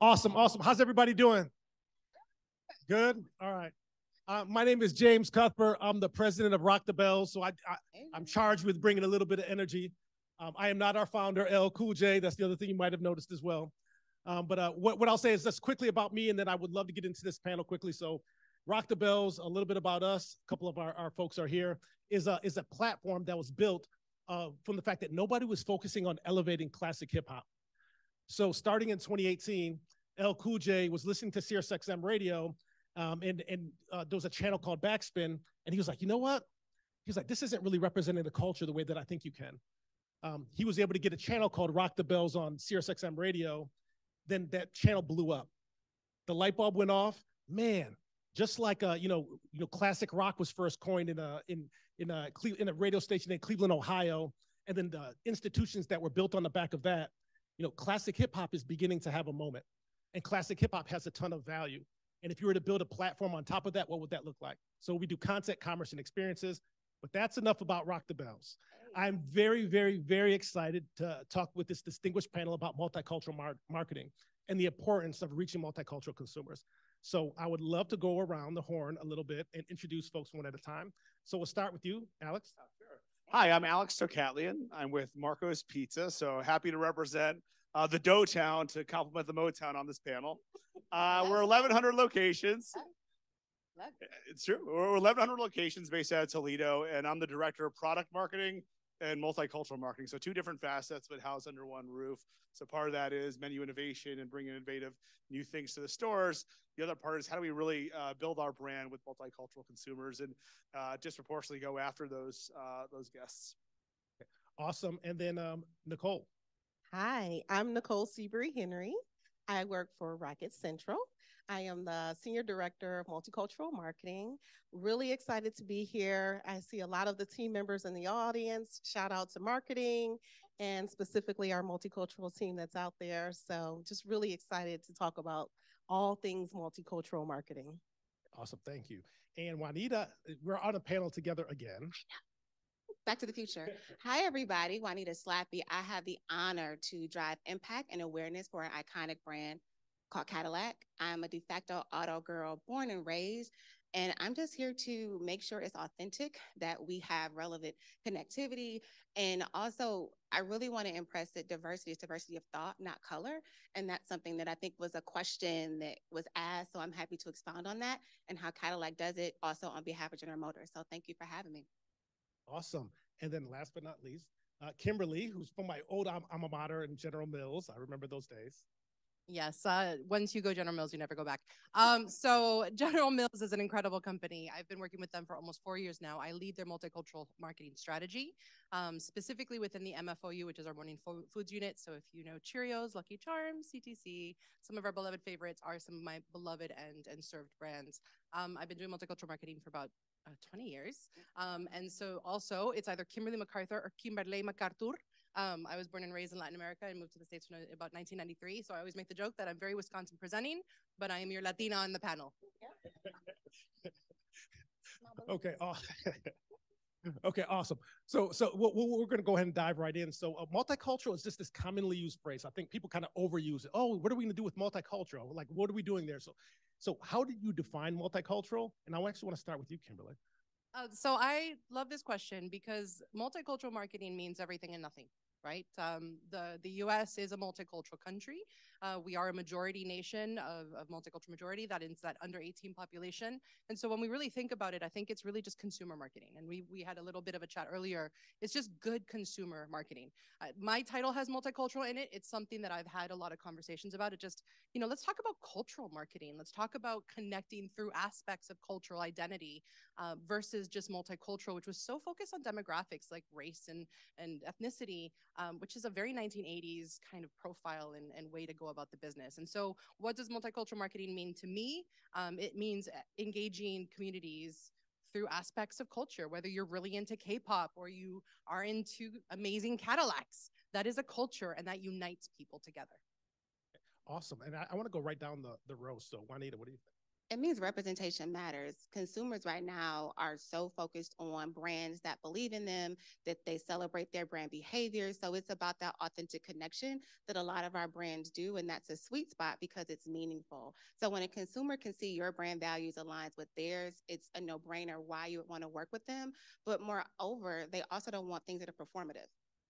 Awesome, awesome. How's everybody doing? Good? All right. My name is James Cuthbert. I'm the president of Rock the Bells, so I'm charged with bringing a little bit of energy. I am not our founder, L. Cool J. That's the other thing you might have noticed as well. What I'll say is just quickly about me, and then I would love to get into this panel quickly. So Rock the Bells, a little bit about us, a couple of our folks are here, is a platform that was built from the fact that nobody was focusing on elevating classic hip hop. So starting in 2018, L. Cool J was listening to SiriusXM radio, and there was a channel called Backspin, and he was like, you know what? He's like, this isn't really representing the culture the way that I think you can. He was able to get a channel called Rock the Bells on SiriusXM radio. Then that channel blew up. The light bulb went off. Man, just like classic rock was first coined in a radio station in Cleveland, Ohio, and then the institutions that were built on the back of that. Classic hip hop is beginning to have a moment, and classic hip hop has a ton of value. And if you were to build a platform on top of that, what would that look like? So we do content, commerce, and experiences, but that's enough about Rock the Bells. I'm very, very, very excited to talk with this distinguished panel about multicultural marketing and the importance of reaching multicultural consumers. So I would love to go around the horn a little bit and introduce folks one at a time. So we'll start with you, Alex. Sure. Hi, I'm Alex Tokatlian. I'm with Marco's Pizza, so happy to represent the Dough Town to complement the Motown on this panel. We're 1,100 locations. It's true. We're 1,100 locations based out of Toledo, and I'm the director of product marketing and multicultural marketing. So two different facets, but housed under one roof. So part of that is menu innovation and bringing innovative new things to the stores. The other part is how do we really build our brand with multicultural consumers and disproportionately go after those guests. Awesome. And then Nicole. Hi, I'm Nicole Sebree-Henry. I work for Rocket Central. I am the Senior Director of Multicultural Marketing. Really excited to be here. I see a lot of the team members in the audience. Shout out to marketing and specifically our multicultural team that's out there. So just really excited to talk about all things multicultural marketing. Awesome, thank you. And Juanita, we're on a panel together again. Back to the future. Hi, everybody. Juanita Slappy. I have the honor to drive impact and awareness for an iconic brand called Cadillac. I'm a de facto auto girl, born and raised, and I'm just here to make sure it's authentic, that we have relevant connectivity, and also I really want to impress that diversity is diversity of thought, not color, and that's something that I think was a question that was asked, so I'm happy to expound on that and how Cadillac does it also on behalf of General Motors. So thank you for having me. Awesome. And then last but not least, Kimberley, who's from my old alma mater in General Mills. I remember those days. Yes, once you go General Mills, you never go back. So General Mills is an incredible company. I've been working with them for almost 4 years now. I lead their multicultural marketing strategy, specifically within the MFOU, which is our morning foods unit. So if you know Cheerios, Lucky Charms, CTC, some of our beloved favorites are some of my beloved and served brands. I've been doing multicultural marketing for about 20 years. And so also it's either Kimberley McArthur or Kimberley McArthur. I was born and raised in Latin America and moved to the States in about 1993. So I always make the joke that I'm very Wisconsin presenting, but I am your Latina on the panel. Okay. Okay, awesome. So we're going to go ahead and dive right in. So multicultural is just this commonly used phrase. I think people kind of overuse it. Oh, what are we going to do with multicultural? Like, what are we doing there? So how did you define multicultural? And I actually want to start with you, Kimberley. So I love this question because multicultural marketing means everything and nothing, right? The U.S. is a multicultural country. We are a majority nation of multicultural majority, that is that under 18 population. And so when we really think about it, I think it's really just consumer marketing. And we had a little bit of a chat earlier. It's just good consumer marketing. My title has multicultural in it. It's something that I've had a lot of conversations about. It just, let's talk about cultural marketing. Let's talk about connecting through aspects of cultural identity versus just multicultural, which was so focused on demographics like race and ethnicity, which is a very 1980s kind of profile and way to go about the business. And so what does multicultural marketing mean to me? It means engaging communities through aspects of culture, whether you're really into K-pop or you are into amazing Cadillacs. That is a culture and that unites people together. Awesome. And I want to go right down the row. So Juanita, what do you think? It means representation matters. Consumers right now are so focused on brands that believe in them, that they celebrate their brand behavior. So it's about that authentic connection that a lot of our brands do. And that's a sweet spot because it's meaningful. So when a consumer can see your brand values aligns with theirs, it's a no-brainer why you would want to work with them. But moreover, they also don't want things that are performative.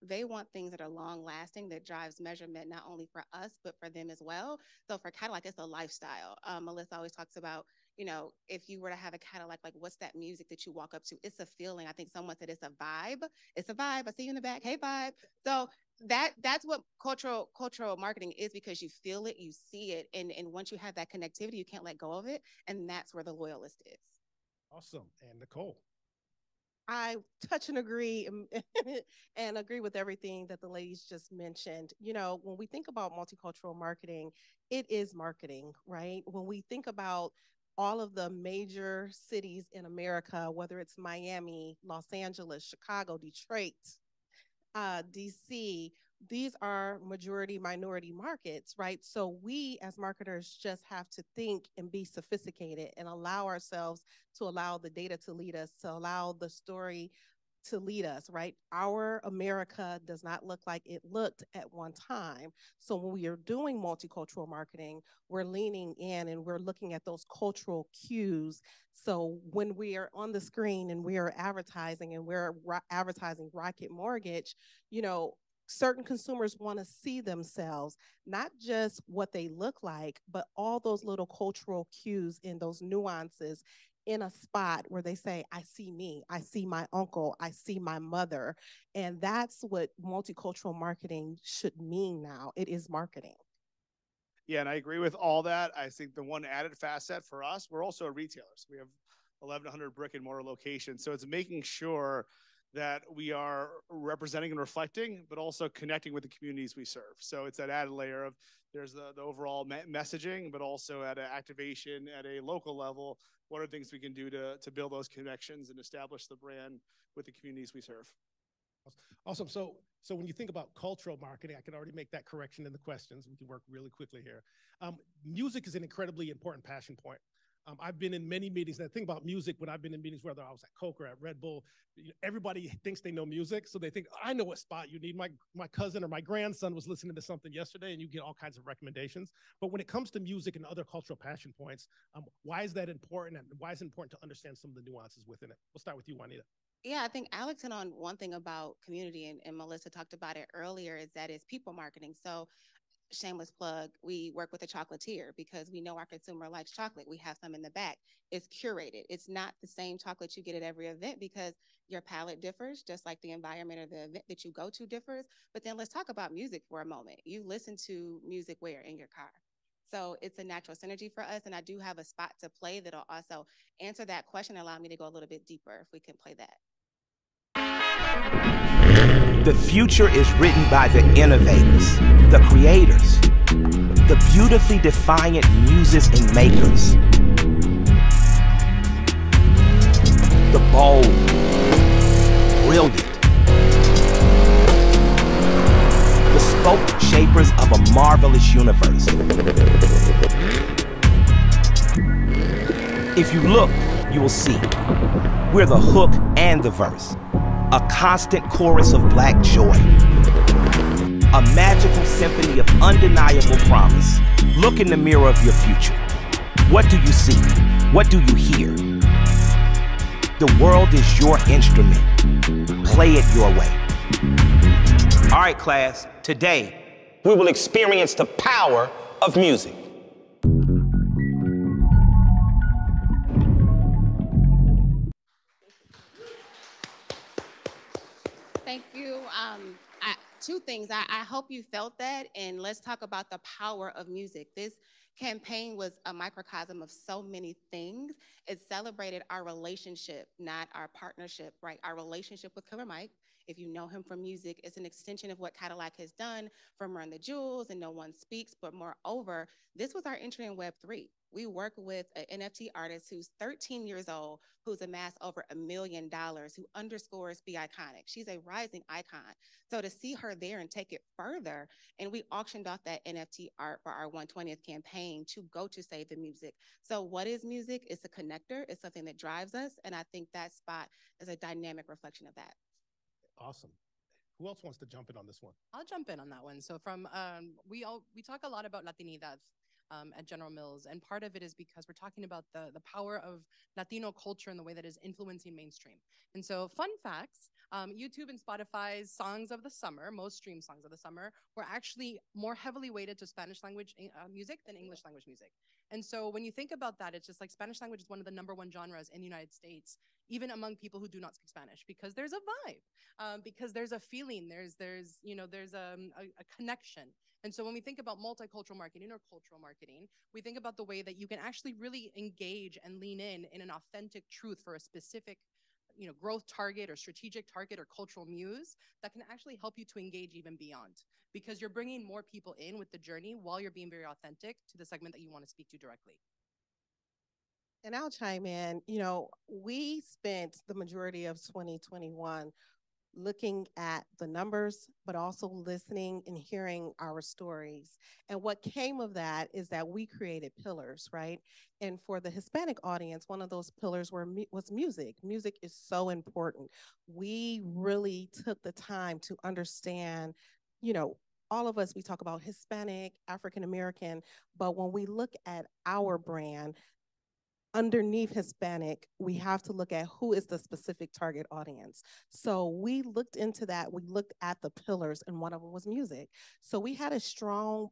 They want things that are long lasting, that drives measurement not only for us, but for them as well. So for Cadillac, it's a lifestyle. Melissa always talks about, you know, if you were to have a Cadillac, like what's that music that you walk up to? It's a feeling. I think someone said it's a vibe. It's a vibe. I see you in the back. Hey, vibe. So that's what cultural marketing is, because you feel it, you see it. And once you have that connectivity, you can't let go of it. And that's where the loyalist is. Awesome. And Nicole. I touch and agree and agree with everything that the ladies just mentioned. You know, when we think about multicultural marketing, it is marketing, right? When we think about all of the major cities in America, whether it's Miami, Los Angeles, Chicago, Detroit, DC, these are majority minority markets, right? So we as marketers just have to think and be sophisticated and allow ourselves to allow the data to lead us, to allow the story to lead us, right? Our America does not look like it looked at one time. So when we are doing multicultural marketing, we're leaning in and we're looking at those cultural cues. So when we are on the screen and we are advertising and we're advertising Rocket Mortgage, you know, certain consumers want to see themselves, not just what they look like, but all those little cultural cues in those nuances in a spot where they say, I see me, I see my uncle, I see my mother. And that's what multicultural marketing should mean now. It is marketing. Yeah, and I agree with all that. I think the one added facet for us, we're also a retailer. So we have 1,100 brick and mortar locations. So it's making sure that we are representing and reflecting, but also connecting with the communities we serve. So it's that added layer of there's the overall messaging, but also at an activation at a local level. What are things we can do to build those connections and establish the brand with the communities we serve? Awesome. So when you think about cultural marketing, I can already make that correction in the questions. We can work really quickly here. Music is an incredibly important passion point. I've been in many meetings, and I think about music when I've been in meetings, whether I was at Coke or at Red Bull, everybody thinks they know music. So they think, I know what spot you need. My cousin or my grandson was listening to something yesterday, and you get all kinds of recommendations. But when it comes to music and other cultural passion points, why is that important? And why is it important to understand some of the nuances within it? We'll start with you, Juanita. Yeah, I think Alex hit on one thing about community, and Melissa talked about it earlier, is that it's people marketing. So shameless plug, we work with a chocolatier because we know our consumer likes chocolate. We have some in the back. It's curated. It's not the same chocolate you get at every event because your palate differs, just like the environment or the event that you go to differs. But then let's talk about music for a moment. You listen to music where? In your car. So it's a natural synergy for us. And I do have a spot to play that'll also answer that question and allow me to go a little bit deeper if we can play that. The future is written by the innovators, the creators, the beautifully defiant muses and makers, the bold, brilliant, bespoke shapers of a marvelous universe. If you look, you will see we're the hook and the verse. A constant chorus of black joy. A magical symphony of undeniable promise. Look in the mirror of your future. What do you see? What do you hear? The world is your instrument. Play it your way. All right, class, today we will experience the power of music. Thank you. Two things. I hope you felt that, and let's talk about the power of music. This campaign was a microcosm of so many things. It celebrated our relationship, not our partnership, right? Our relationship with Killer Mike. If you know him from music, it's an extension of what Cadillac has done from Run the Jewels and No One Speaks. But moreover, this was our entry in Web3. We work with an NFT artist who's 13 years old, who's amassed over $1 million, who underscores Be Iconic. She's a rising icon. So to see her there and take it further, and we auctioned off that NFT art for our 120th campaign to go to Save the Music. So what is music? It's a connector. It's something that drives us. And I think that spot is a dynamic reflection of that. Awesome. Who else wants to jump in on this one? I'll jump in on that one. So from we talk a lot about Latinidad at General Mills, and part of it is because we're talking about the power of Latino culture and the way that is influencing mainstream. And so, fun facts: YouTube and Spotify's songs of the summer, most streamed songs of the summer, were actually more heavily weighted to Spanish language music than English language music. And so, when you think about that, it's just like Spanish language is one of the #1 genres in the United States, even among people who do not speak Spanish, because there's a vibe, because there's a feeling, there's a connection. And so when we think about multicultural marketing or cultural marketing, we think about the way that you can actually really engage and lean in an authentic truth for a specific, growth target or strategic target or cultural muse that can actually help you to engage even beyond, because you're bringing more people in with the journey while you're being very authentic to the segment that you want to speak to directly. And I'll chime in. We spent the majority of 2021 looking at the numbers, but also listening and hearing our stories. And what came of that is that we created pillars, right? And for the Hispanic audience, one of those pillars was music. Music is so important. We really took the time to understand, all of us, we talk about Hispanic, African American, but when we look at our brand, underneath Hispanic, we have to look at who is the specific target audience. So we looked into that. We looked at the pillars, and one of them was music. So we had a strong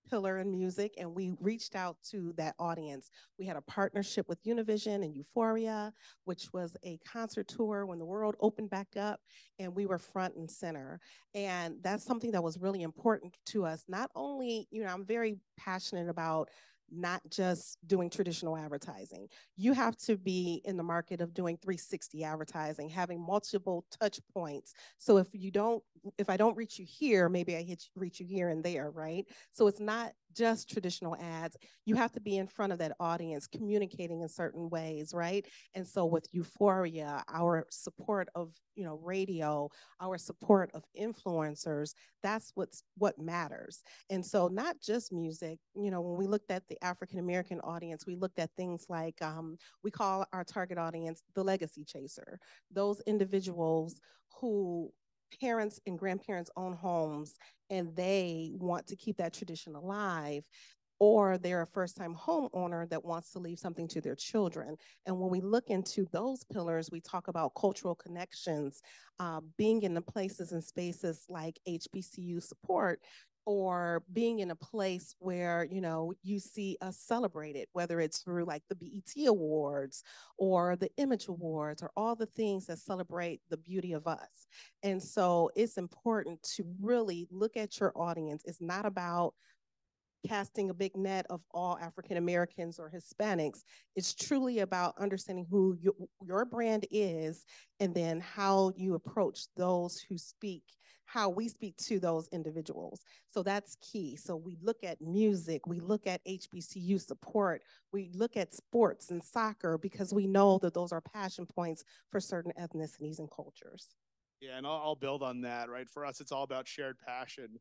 pillar in music, and we reached out to that audience. We had a partnership with Univision and Euphoria, which was a concert tour when the world opened back up, and we were front and center. And that's something that was really important to us. Not only, I'm very passionate about not just doing traditional advertising. You have to be in the market of doing 360 advertising, having multiple touch points. So if I don't reach you here, maybe I reach you here and there, right? So it's not just traditional ads. You have to be in front of that audience, communicating in certain ways, right? And so with Euphoria, our support of, radio, our support of influencers, that's what matters. And so not just music, when we looked at the African American audience, we looked at things like, we call our target audience the legacy chaser, those individuals who parents and grandparents own homes and they want to keep that tradition alive, or they're a first-time homeowner that wants to leave something to their children. And when we look into those pillars, we talk about cultural connections, being in the places and spaces like HBCU support, or being in a place where, you see us celebrated, whether it's through like the BET Awards or the Image Awards or all the things that celebrate the beauty of us. And so it's important to really look at your audience. It's not about casting a big net of all African Americans or Hispanics. It's truly about understanding who your brand is, and then how you approach those who speak, how we speak to those individuals. So that's key. So we look at music, we look at HBCU support, we look at sports and soccer, because we know that those are passion points for certain ethnicities and cultures. Yeah, and I'll build on that, right? For us, it's all about shared passion.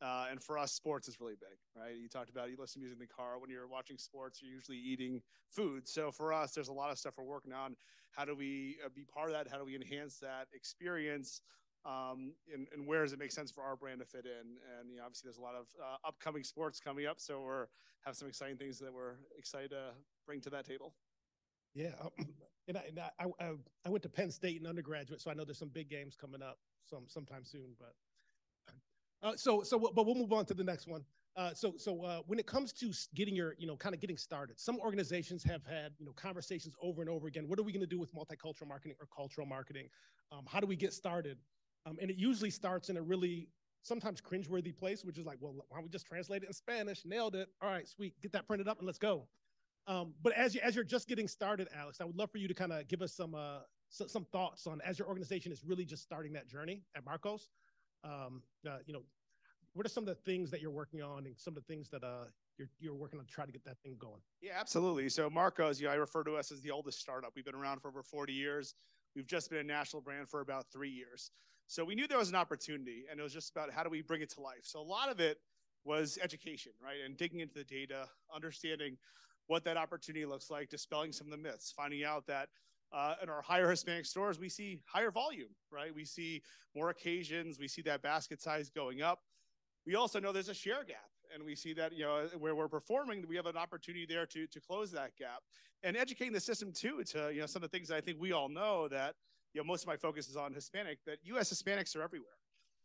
And for us, sports is really big, right? You talked about, you listen to music in the car. When you're watching sports, you're usually eating food. So for us, there's a lot of stuff we're working on. How do we be part of that? How do we enhance that experience? And where does it make sense for our brand to fit in? And obviously, there's a lot of upcoming sports coming up. So we have some exciting things that we're excited to bring to that table. Yeah, and I went to Penn State in undergraduate, so I know there's some big games coming up sometime soon. But but we'll move on to the next one. So when it comes to getting your, kind of getting started, some organizations have had, conversations over and over again. What are we going to do with multicultural marketing or cultural marketing? How do we get started? And it usually starts in a really sometimes cringeworthy place, which is like, well, why don't we just translate it in Spanish? Nailed it. All right, sweet. Get that printed up and let's go. But as you're just getting started, Alex, I would love for you to kind of give us some thoughts on, as your organization is really just starting that journey at Marcos. What are some of the things that you're working on and some of the things that you're working on trying to get that thing going. Yeah, absolutely. So Marco's, I refer to us as the oldest startup. We've been around for over 40 years. We've just been a national brand for about 3 years. So we knew there was an opportunity, and it was just about how do we bring it to life. So a lot of it was education, right? And digging into the data, understanding what that opportunity looks like, dispelling some of the myths, finding out that in our higher Hispanic stores, we see higher volume, right? We see more occasions. We see that basket size going up. We also know there's a share gap, and we see that, where we're performing, we have an opportunity there to close that gap. And educating the system too, to, some of the things that I think we all know that, most of my focus is on Hispanic, that U.S. Hispanics are everywhere.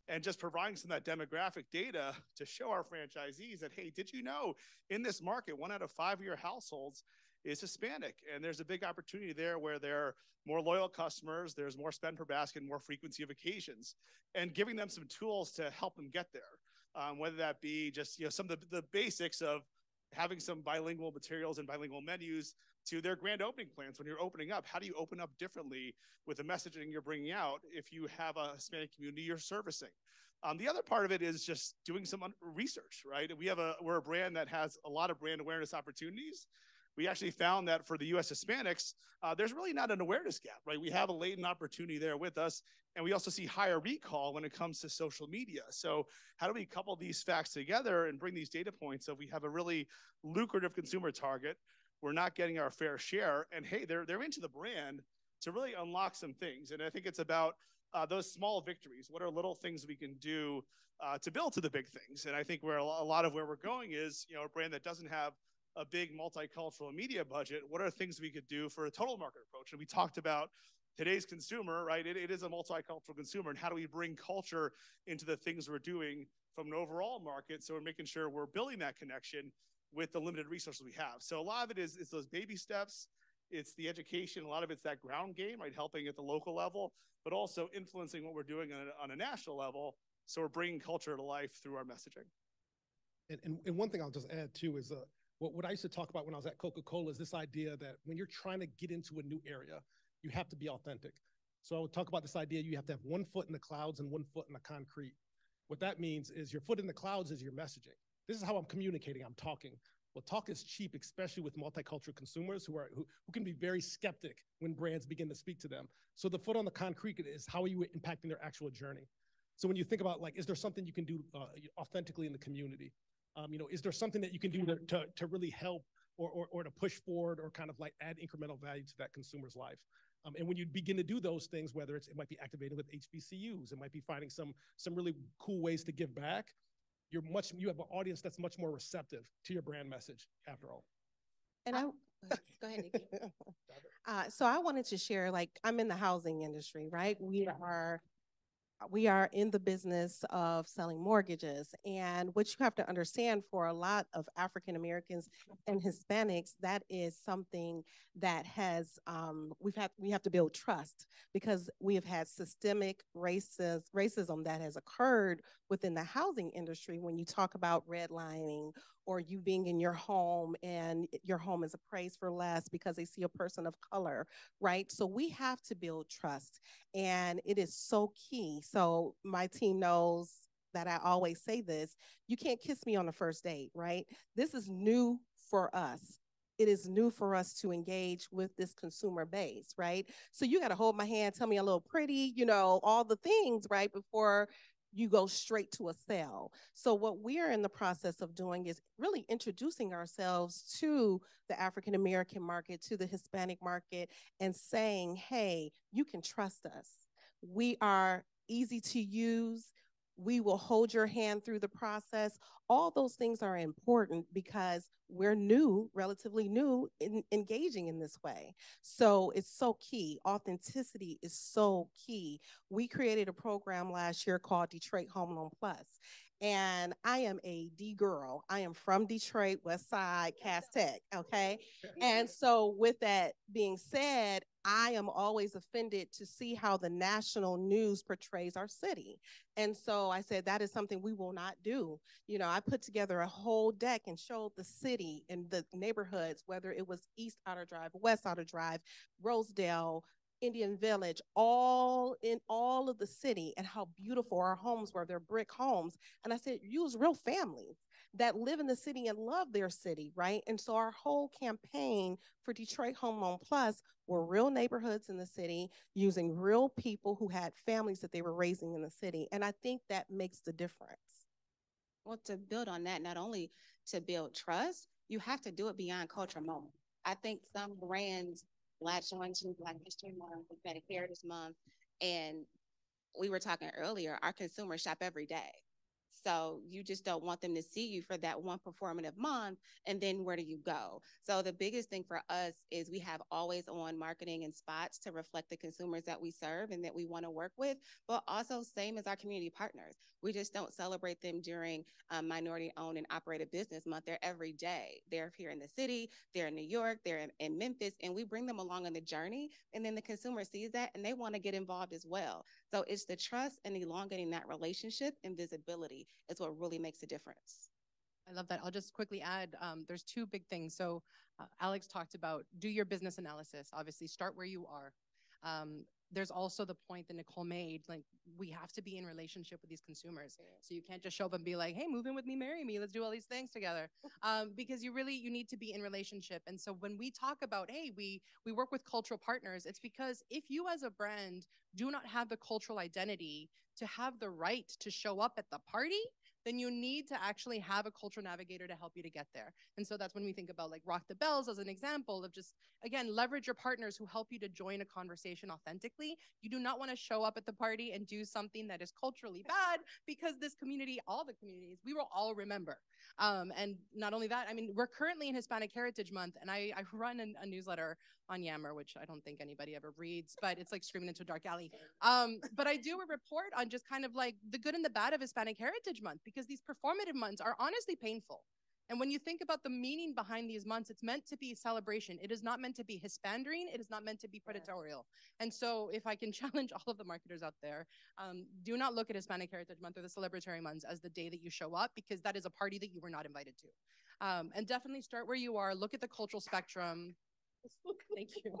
And just providing some of that demographic data to show our franchisees that, hey, did you know in this market, 1 out of 5 of your households is Hispanic? And there's a big opportunity there where they're more loyal customers, there's more spend per basket, more frequency of occasions, and giving them some tools to help them get there. Whether that be just some of the basics of having some bilingual materials and bilingual menus to their grand opening plans. When you're opening up, how do you open up differently with the messaging you're bringing out if you have a Hispanic community you're servicing? The other part of it is just doing some research, right? We're a brand that has a lot of brand awareness opportunities. We actually found that for the U.S. Hispanics, there's really not an awareness gap, right? We have a latent opportunity there with us, and we also see higher recall when it comes to social media. So how do we couple these facts together and bring these data points so we have a really lucrative consumer target? We're not getting our fair share, and hey, they're into the brand to really unlock some things. And I think it's about those small victories. What are little things we can do to build to the big things? And I think where a lot of where we're going is, a brand that doesn't have a big multicultural media budget. What are things we could do for a total market approach? And we talked about today's consumer, right? It is a multicultural consumer, and how do we bring culture into the things we're doing from an overall market? So we're making sure we're building that connection with the limited resources we have. So a lot of it is those baby steps. It's the education. A lot of it's that ground game, right? Helping at the local level, but also influencing what we're doing on a national level. So we're bringing culture to life through our messaging. And one thing I'll just add too is what I used to talk about when I was at Coca-Cola is this idea that when you're trying to get into a new area, you have to be authentic. So I would talk about this idea, you have to have 1 foot in the clouds and 1 foot in the concrete. What that means is your foot in the clouds is your messaging. This is how I'm communicating, I'm talking. Well, talk is cheap, especially with multicultural consumers who can be very skeptic when brands begin to speak to them. So the foot on the concrete is how are you impacting their actual journey? So when you think about, like, is there something you can do authentically in the community? Is there something that you can do to really help or to push forward or kind of like add incremental value to that consumer's life? And when you begin to do those things, whether it might be activated with HBCUs, it might be finding some really cool ways to give back, you have an audience that's much more receptive to your brand message after all. And Go ahead, Nikki. So I wanted to share, like, I'm in the housing industry, right? We are in the business of selling mortgages. And what you have to understand for a lot of African Americans and Hispanics, that is something that has, we have to build trust, because we have had systemic racism that has occurred within the housing industry. When you talk about redlining, or you being in your home and your home is appraised for less because they see a person of color, right? So we have to build trust, and it is so key. So my team knows that I always say this: you can't kiss me on the first date, right? This is new for us. It is new for us to engage with this consumer base, right? So you got to hold my hand, tell me a little pretty, all the things, right, before you go straight to a sale. So what we're in the process of doing is really introducing ourselves to the African American market, to the Hispanic market, and saying, hey, you can trust us. We are easy to use. We will hold your hand through the process. All those things are important because we're new, relatively new, in engaging in this way. So it's so key. Authenticity is so key. We created a program last year called Detroit Home Loan Plus. And I am a D girl. I am from Detroit, West Side, Cass Tech, okay? And so with that being said, I am always offended to see how the national news portrays our city. And so I said, that is something we will not do. I put together a whole deck and showed the city and the neighborhoods, whether it was East Outer Drive, West Outer Drive, Rosedale, Indian Village, all in all of the city, and how beautiful our homes were. They're brick homes. And I said, use real families that live in the city and love their city, right? And so our whole campaign for Detroit Home Loan Plus were real neighborhoods in the city, using real people who had families that they were raising in the city. And I think that makes the difference. Well, to build on that, not only to build trust, you have to do it beyond cultural moment. I think some brands latch on to Black History Month, Hispanic Heritage Month, and we were talking earlier, our consumers shop every day. So you just don't want them to see you for that one performative month, and then where do you go? So the biggest thing for us is we have always on marketing and spots to reflect the consumers that we serve and that we want to work with, but also same as our community partners. We just don't celebrate them during minority owned and operated business month. They're every day. They're here in the city, they're in New York, they're in Memphis, and we bring them along on the journey, and then the consumer sees that and they want to get involved as well. So it's the trust and elongating that relationship and visibility is what really makes a difference. I love that. I'll just quickly add, there's two big things. So Alex talked about do your business analysis. Obviously, start where you are. There's also the point that Nicole made, like we have to be in relationship with these consumers. So you can't just show up and be like, hey, move in with me, marry me, let's do all these things together. Because you need to be in relationship. And so when we talk about, hey, we work with cultural partners, it's because if you as a brand do not have the cultural identity to have the right to show up at the party, then you need to actually have a cultural navigator to help you to get there. And so that's when we think about like Rock the Bells as an example of just, again, leverage your partners who help you to join a conversation authentically. You do not want to show up at the party and do something that is culturally bad, because this community, all the communities, we will all remember. And not only that, I mean, we're currently in Hispanic Heritage Month, and I run a newsletter on Yammer, which I don't think anybody ever reads, but it's like screaming into a dark alley. But I do a report on just kind of like the good and the bad of Hispanic Heritage Month, because these performative months are honestly painful. And when you think about the meaning behind these months, it's meant to be a celebration. It is not meant to be hispandering. It is not meant to be predatorial. And so if I can challenge all of the marketers out there, do not look at Hispanic Heritage Month or the celebratory months as the day that you show up, because that is a party that you were not invited to. And definitely start where you are. Look at the cultural spectrum. Thank you.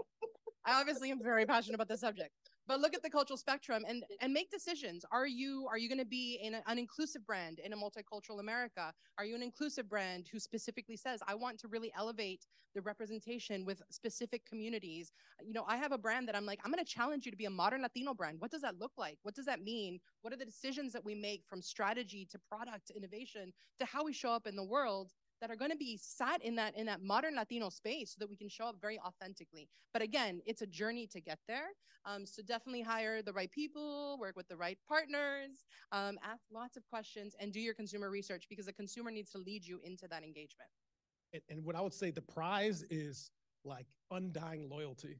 I obviously am very passionate about this subject, but look at the cultural spectrum and make decisions. Are you going to be an inclusive brand in a multicultural America? Are you an inclusive brand who specifically says, I want to really elevate the representation with specific communities? You know, I have a brand that I'm like, I'm going to challenge you to be a modern Latino brand. What does that look like? What does that mean? What are the decisions that we make, from strategy to product to innovation to how we show up in the world, that are going to be sat in that modern Latino space, so that we can show up very authentically. But again, it's a journey to get there. So definitely hire the right people, work with the right partners, ask lots of questions, and do your consumer research, because the consumer needs to lead you into that engagement. And what I would say, the prize is like undying loyalty.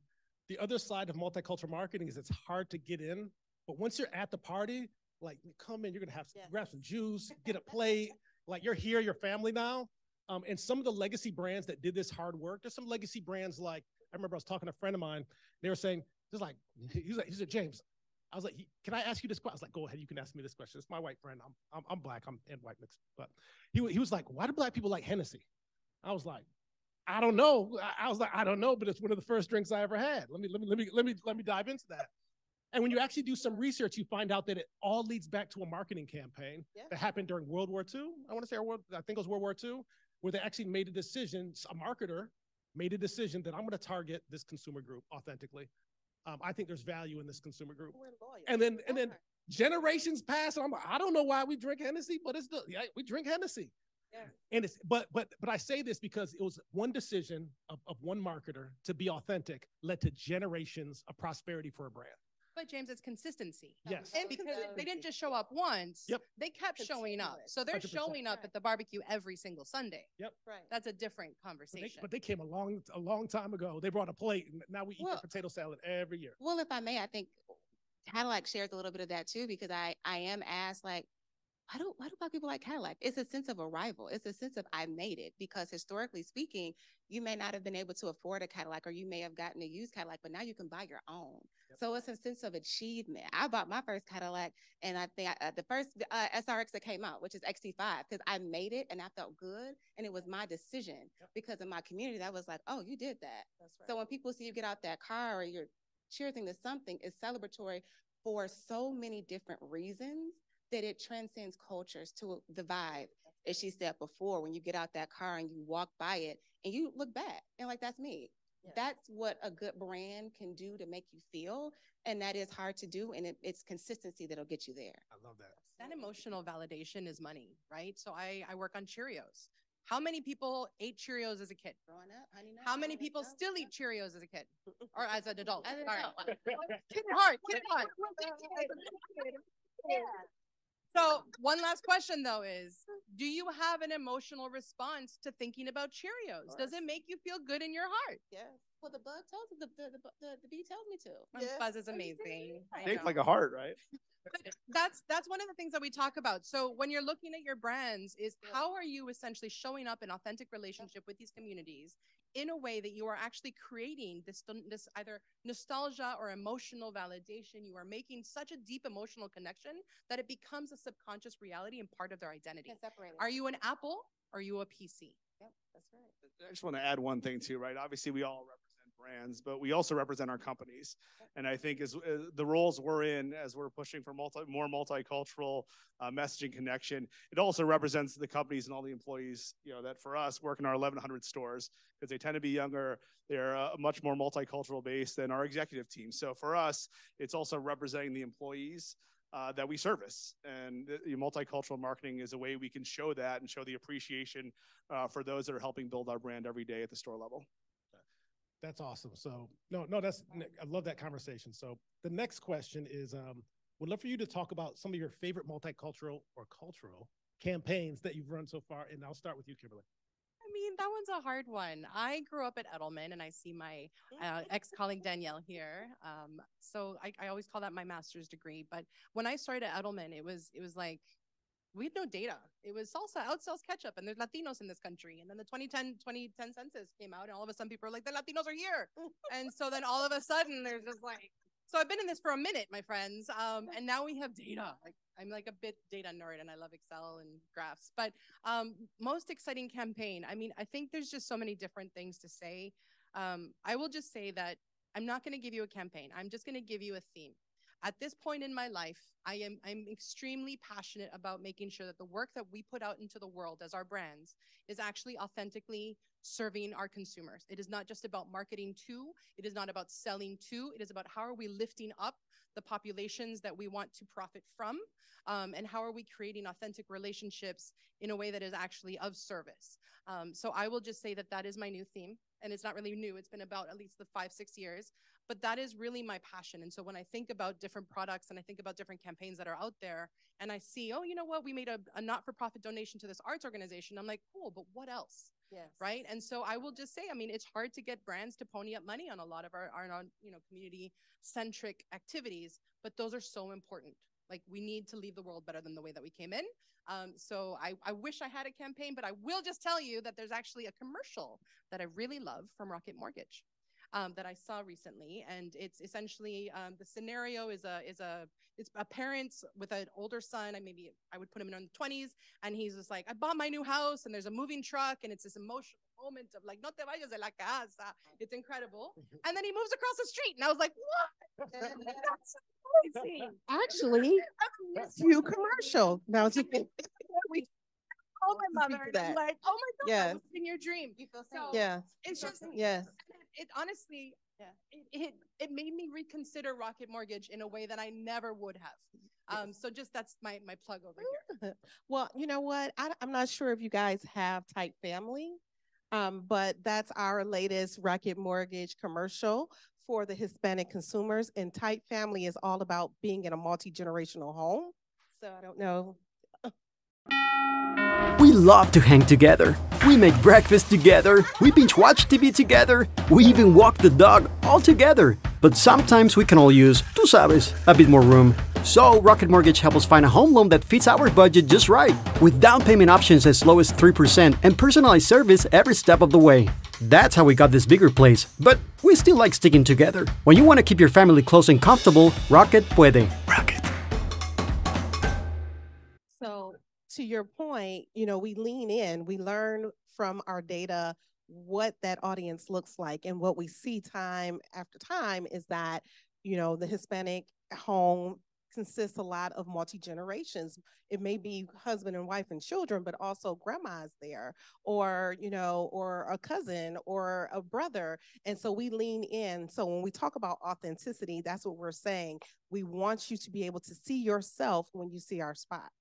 The other side of multicultural marketing is it's hard to get in, but once you're at the party, like you come in, you're gonna have grab some juice, get a plate, like you're here, your family now. And some of the legacy brands that did this hard work, there's some legacy brands like, I remember I was talking to a friend of mine, they were saying, he said, James, I was like, can I ask you this question? I was like, go ahead, you can ask me this question. It's my white friend, I'm black, I'm and white mixed. But he was like, why do black people like Hennessy? I was like, I don't know. I was like, I don't know, but it's one of the first drinks I ever had. Let me dive into that. And when you actually do some research, you find out that it all leads back to a marketing campaign that happened during World War II. I think it was World War II, where they actually made a decision, a marketer made a decision that I'm going to target this consumer group authentically. I think there's value in this consumer group. And then generations pass, and I'm like, I don't know why we drink Hennessy, but we drink Hennessy. Yeah. And but I say this because it was one decision of one marketer to be authentic led to generations of prosperity for a brand. But James, it's consistency. Yes. And because they didn't just show up once, they kept showing up. So they're 100%. Showing up at the barbecue every single Sunday. Yep. Right. That's a different conversation. But they came a long time ago. They brought a plate, and now we eat their potato salad every year. Well, if I may, I think Cadillac shares a little bit of that too, because I am asked, like, why do black people like Cadillac? It's a sense of arrival. It's a sense of I made it, because historically speaking, you may not have been able to afford a Cadillac, or you may have gotten a used Cadillac, but now you can buy your own. Yep. So it's a sense of achievement. I bought my first Cadillac, and I think the first SRX that came out, which is XT5, because I made it and I felt good, and it was my decision because in my community that was like, oh, you did that. That's right. So when people see you get out that car, or you're cheer thing, the something is celebratory for so many different reasons that it transcends cultures to the vibe. As she said before, when you get out that car and you walk by it and you look back and like, that's me. Yeah. That's what a good brand can do to make you feel. And that is hard to do. And it's consistency that'll get you there. I love that. That emotional validation is money, right? So I work on Cheerios. How many people ate Cheerios as a kid? Growing up, honey, no, how many people still eat Cheerios as a kid or as an adult? As an All adult. right. Kid at heart, kid at heart. Yeah. So one last question though is, do you have an emotional response to thinking about Cheerios? Does it make you feel good in your heart? Yes. Well, the bug tells me, the bee tells me to. Yes. Buzz is amazing. Shaped like a heart, right? That's one of the things that we talk about. So when you're looking at your brands, is how are you essentially showing up in authentic relationship with these communities in a way that you are actually creating this either nostalgia or emotional validation. You are making such a deep emotional connection that it becomes a subconscious reality and part of their identity. Are you an Apple? Or are you a PC? Yep, that's right. I just want to add one thing too, right? Obviously, we all represent brands, but we also represent our companies. And I think as the roles we're in, as we're pushing for more multicultural messaging connection, it also represents the companies and all the employees, that for us work in our 1,100 stores, because they tend to be younger. They're much more multicultural based than our executive team. So for us, it's also representing the employees that we service. And multicultural marketing is a way we can show that and show the appreciation for those that are helping build our brand every day at the store level. That's awesome. So I love that conversation. So the next question is, would love for you to talk about some of your favorite multicultural or cultural campaigns that you've run so far. And I'll start with you, Kimberly. I mean, that one's a hard one. I grew up at Edelman, and I see my ex-colleague Danielle here. So I always call that my master's degree. But when I started at Edelman, it was like, we had no data. It was salsa outsells ketchup, and there's Latinos in this country. And then the 2010 census came out, and all of a sudden people are like, the Latinos are here. And so then all of a sudden there's just like, so I've been in this for a minute, my friends. And now we have data. Like, I'm like a bit data nerd, and I love Excel and graphs. But most exciting campaign. I mean, I think there's just so many different things to say. I will just say that I'm not going to give you a campaign. I'm just going to give you a theme. At this point in my life, I'm extremely passionate about making sure that the work that we put out into the world as our brands is actually authentically serving our consumers. It is not just about marketing to, it is not about selling to, it is about how are we lifting up the populations that we want to profit from, and how are we creating authentic relationships in a way that is actually of service. So I will just say that that is my new theme, and it's not really new. It's been about at least the 5-6 years, but that is really my passion. And so when I think about different products and I think about different campaigns that are out there, and I see, oh, you know what, we made a not-for-profit donation to this arts organization. I'm like, cool, but what else? Yes. Right. And so I will just say, I mean, it's hard to get brands to pony up money on a lot of our community-centric activities, but those are so important. Like, we need to leave the world better than the way that we came in. So I wish I had a campaign, but I will just tell you that there's actually a commercial that I really love from Rocket Mortgage that I saw recently. And it's essentially, the scenario is it's a parent with an older son. I would put him in the 20s, and he's just like, I bought my new house, and there's a moving truck, and it's this emotional moment of like, no te vayas de la casa. It's incredible. And then he moves across the street, and I was like, what? That's amazing. Actually, few commercial. Now it's we told my mother, and I'm like, oh my God, yes. that was in your dream. You feel so, yeah. It's just, yes. It honestly, yeah, it made me reconsider Rocket Mortgage in a way that I never would have. So just that's my plug over here. Well, you know what? I'm not sure if you guys have Type Family, but that's our latest Rocket Mortgage commercial for the Hispanic consumers. And Type Family is all about being in a multi-generational home. So I don't know. We love to hang together. We make breakfast together. We binge watch TV together. We even walk the dog all together. But sometimes we can all use, tú sabes, a bit more room. So Rocket Mortgage helps us find a home loan that fits our budget just right, with down payment options as low as 3% and personalized service every step of the way. That's how we got this bigger place, but we still like sticking together. When you want to keep your family close and comfortable, Rocket puede. Rocket. So to your point, we lean in, we learn from our data what that audience looks like. And what we see time after time is that, the Hispanic home consists a lot of multi-generations. It may be husband and wife and children, but also grandma's there, or, or a cousin or a brother. And so we lean in. So when we talk about authenticity, that's what we're saying. We want you to be able to see yourself when you see our spots.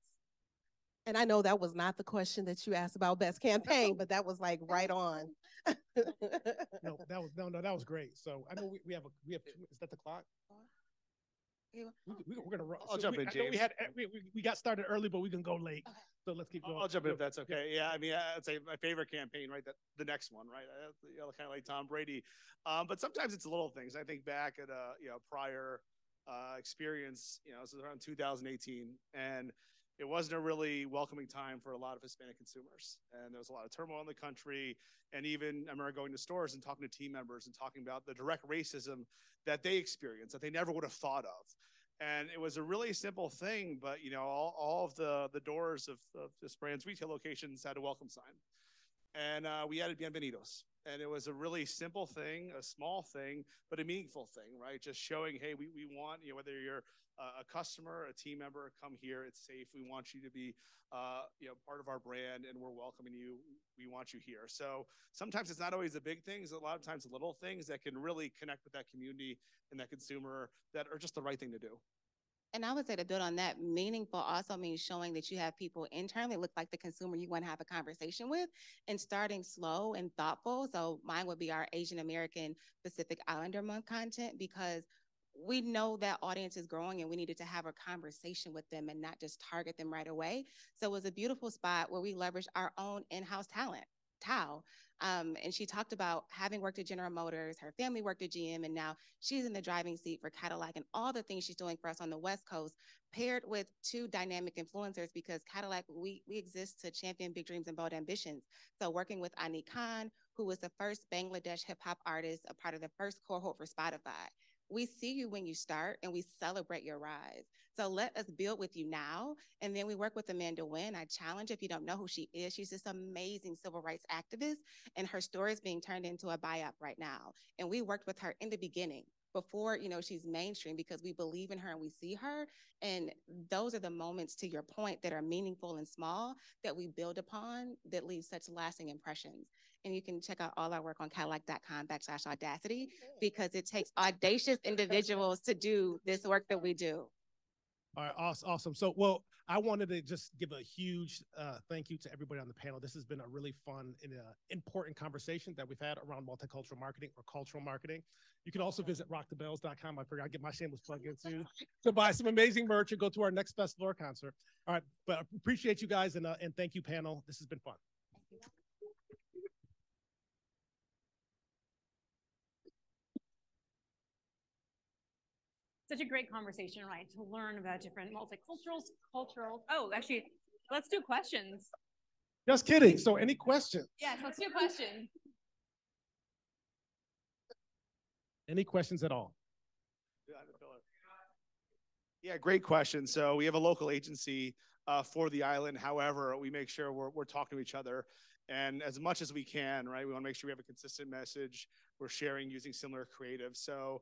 And I know that was not the question that you asked about best campaign, but that was like right on. No, that was great. So I know we have is that the clock? We're gonna run. I'll jump in, James. We got started early, but we can go late. Okay. So let's keep going. I'll jump in if that's okay. Yeah, I mean, I'd say my favorite campaign, right? The next one, right? Kind of like Tom Brady. But sometimes it's little things. I think back at a prior experience. This was around 2018, and it wasn't a really welcoming time for a lot of Hispanic consumers. And there was a lot of turmoil in the country. And even I remember going to stores and talking to team members and talking about the direct racism that they experienced that they never would have thought of. And it was a really simple thing, but all of the doors of this brand's retail locations had a welcome sign. And we added Bienvenidos. And it was a really simple thing, a small thing, but a meaningful thing, right? Just showing, hey, we want, whether you're a customer, a team member, come here, it's safe. We want you to be, part of our brand, and we're welcoming you. We want you here. So sometimes it's not always the big things. A lot of times the little things that can really connect with that community and that consumer that are just the right thing to do. And I would say, to build on that, meaningful also means showing that you have people internally look like the consumer you want to have a conversation with, and starting slow and thoughtful. So mine would be our Asian American Pacific Islander Month content, because we know that audience is growing and we needed to have a conversation with them and not just target them right away. So it was a beautiful spot where we leveraged our own in-house talent, Tao. And she talked about having worked at General Motors, her family worked at GM, and now she's in the driving seat for Cadillac, and all the things she's doing for us on the West Coast, paired with two dynamic influencers, because Cadillac, we exist to champion big dreams and bold ambitions. So working with Ani Khan, who was the first Bangladesh hip hop artist, a part of the first cohort for Spotify. We see you when you start, and we celebrate your rise. So let us build with you now. And then we work with Amanda Nguyen. I challenge, if you don't know who she is, she's this amazing civil rights activist, and her story is being turned into a buy-up right now. And we worked with her in the beginning, before she's mainstream, because we believe in her and we see her. And those are the moments, to your point, that are meaningful and small, that we build upon, that leave such lasting impressions. And you can check out all our work on Cadillac.com/audacity, because it takes audacious individuals to do this work that we do. All right, awesome. So, I wanted to just give a huge thank you to everybody on the panel. This has been a really fun and important conversation that we've had around multicultural marketing or cultural marketing. You can also visit rockthebells.com. I forgot to get my shameless plug in too, to buy some amazing merch and go to our next festival or concert. All right, but I appreciate you guys, and thank you, panel. This has been fun. Such a great conversation, right? To learn about different cultural. Oh, actually, let's do questions. Just kidding. So any questions? Yes, let's do questions. Any questions at all? Yeah, great question. So we have a local agency for the island. However, we make sure we're talking to each other, and as much as we can, right? We want to make sure we have a consistent message. We're sharing using similar creative. So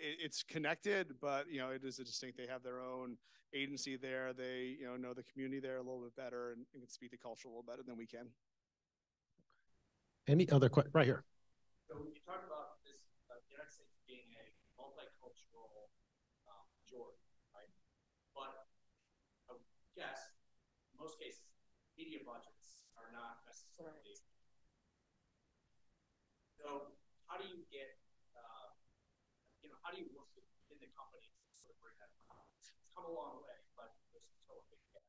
it's connected, but it is a distinct. They have their own agency there. They know the community there a little bit better, and can speak the culture a little better than we can. Any other questions? Right here. So you talked about this United States being a multicultural majority, right? But I would guess in most cases, media budgets are not necessarily. So how do you get how do you work in the company to sort of bring that about? It's come a long way, but there's still a big gap.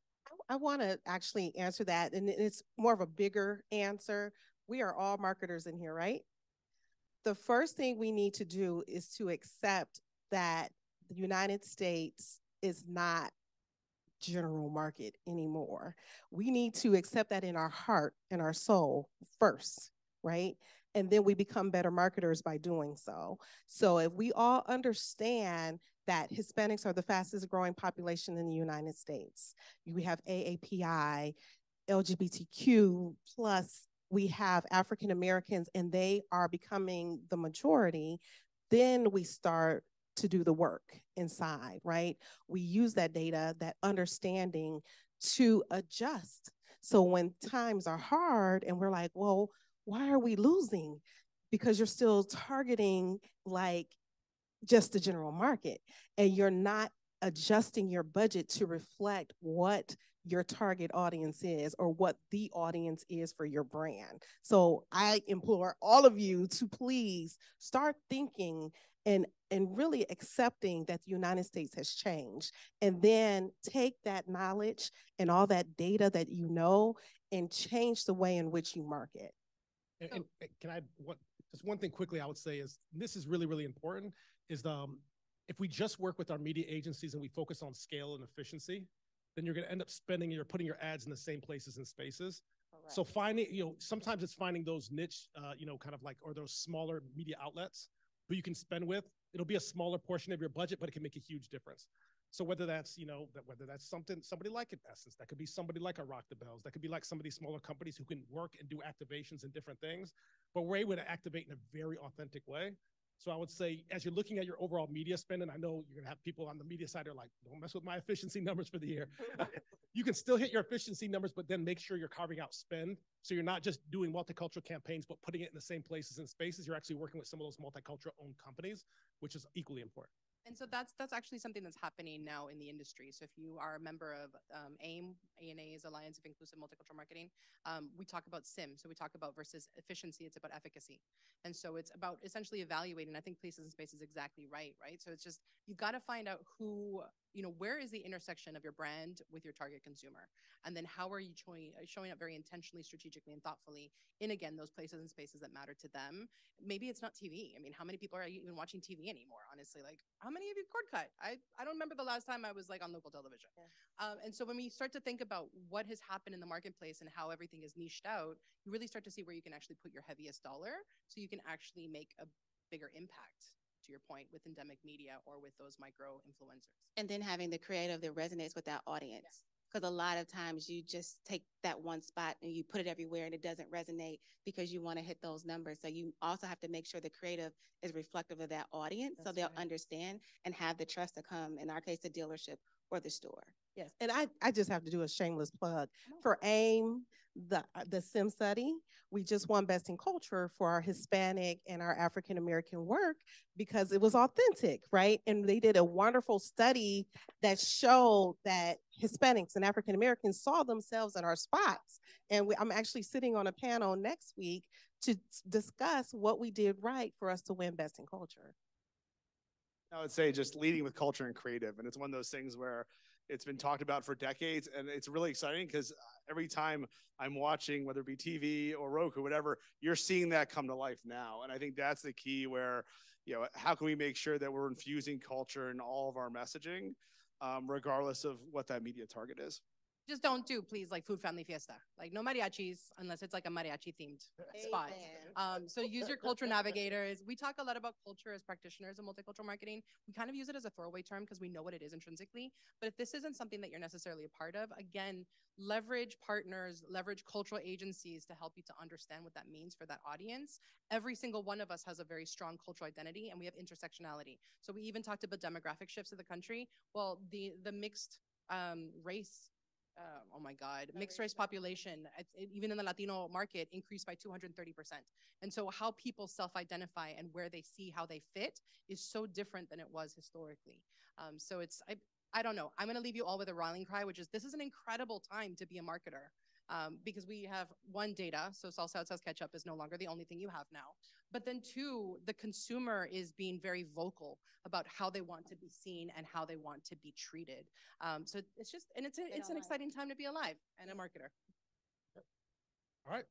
I want to actually answer that, and it's more of a bigger answer. We are all marketers in here, right? The first thing we need to do is to accept that the United States is not general market anymore. We need to accept that in our heart and our soul first, right? And then we become better marketers by doing so. So if we all understand that Hispanics are the fastest growing population in the United States, we have AAPI, LGBTQ plus we have African Americans and they are becoming the majority, then we start to do the work inside, right? We use that data, that understanding to adjust. So when times are hard and we're like, well, why are we losing? Because you're still targeting like just the general market and you're not adjusting your budget to reflect what your target audience is or what the audience is for your brand. So I implore all of you to please start thinking and really accepting that the United States has changed, and then take that knowledge and all that data that you know and change the way in which you market. And can I, just one thing quickly I would say is, this is really, really important, is if we just work with our media agencies and we focus on scale and efficiency, then you're going to end up you're putting your ads in the same places and spaces. Correct. So finding, sometimes it's finding those niche, kind of like, or those smaller media outlets who you can spend with. It'll be a smaller portion of your budget, but it can make a huge difference. So whether that's, whether that's somebody like an Essence, that could be somebody like a Rock the Bells, that could be like some of these smaller companies who can work and do activations and different things, but we're able to activate in a very authentic way. So I would say, as you're looking at your overall media spend, and I know you're gonna have people on the media side who are like, don't mess with my efficiency numbers for the year. You can still hit your efficiency numbers, but then make sure you're carving out spend. So you're not just doing multicultural campaigns, but putting it in the same places and spaces. You're actually working with some of those multicultural owned companies, which is equally important. And so that's actually something that's happening now in the industry. So if you are a member of AIM, ANA's Alliance of Inclusive Multicultural Marketing, we talk about SIM. So we talk about versus efficiency, it's about efficacy. And so it's about essentially evaluating. I think places and space is exactly right? So it's just, you've got to find out who, where is the intersection of your brand with your target consumer? And then how are you showing up very intentionally, strategically, and thoughtfully in, again, those places and spaces that matter to them. Maybe it's not TV. I mean, how many people are even watching TV anymore, honestly? Like, how many of you cord cut? I don't remember the last time I was like on local television. Yeah. And so when we start to think about what has happened in the marketplace and how everything is niched out, you really start to see where you can actually put your heaviest dollar so you can actually make a bigger impact, to your point, with endemic media or with those micro influencers. And then having the creative that resonates with that audience. Because a lot of times you just take that one spot and you put it everywhere and it doesn't resonate because you want to hit those numbers. So you also have to make sure the creative is reflective of that audience. That's so they'll understand and have the trust to come, in our case, the dealership or the store. Yes, and I just have to do a shameless plug. For AIM, the SIM study, we just won Best in Culture for our Hispanic and our African-American work because it was authentic, right? And they did a wonderful study that showed that Hispanics and African-Americans saw themselves in our spots. And I'm actually sitting on a panel next week to discuss what we did right for us to win Best in Culture. I would say just leading with culture and creative. And it's one of those things where it's been talked about for decades. And it's really exciting because every time I'm watching, whether it be TV or Roku, whatever, you're seeing that come to life now. And I think that's the key where, how can we make sure that we're infusing culture in all of our messaging, regardless of what that media target is? Just don't do, please, like food family fiesta. Like no mariachis unless it's like a mariachi themed spot. So use your culture navigators. We talk a lot about culture as practitioners of multicultural marketing. We kind of use it as a throwaway term because we know what it is intrinsically. But if this isn't something that you're necessarily a part of, again, leverage partners, leverage cultural agencies to help you to understand what that means for that audience. Every single one of us has a very strong cultural identity and we have intersectionality. So we even talked about demographic shifts of the country. Well, the mixed race, oh my God, mixed race population, even in the Latino market, increased by 230%. And so how people self-identify and where they see how they fit is so different than it was historically. So it's, I don't know, I'm gonna leave you all with a rallying cry, which is this is an incredible time to be a marketer. Because we have one, data, so salsa, sauce, ketchup is no longer the only thing you have now. But then two, the consumer is being very vocal about how they want to be seen and how they want to be treated. So it's just, and it's an exciting time to be alive and a marketer. All right.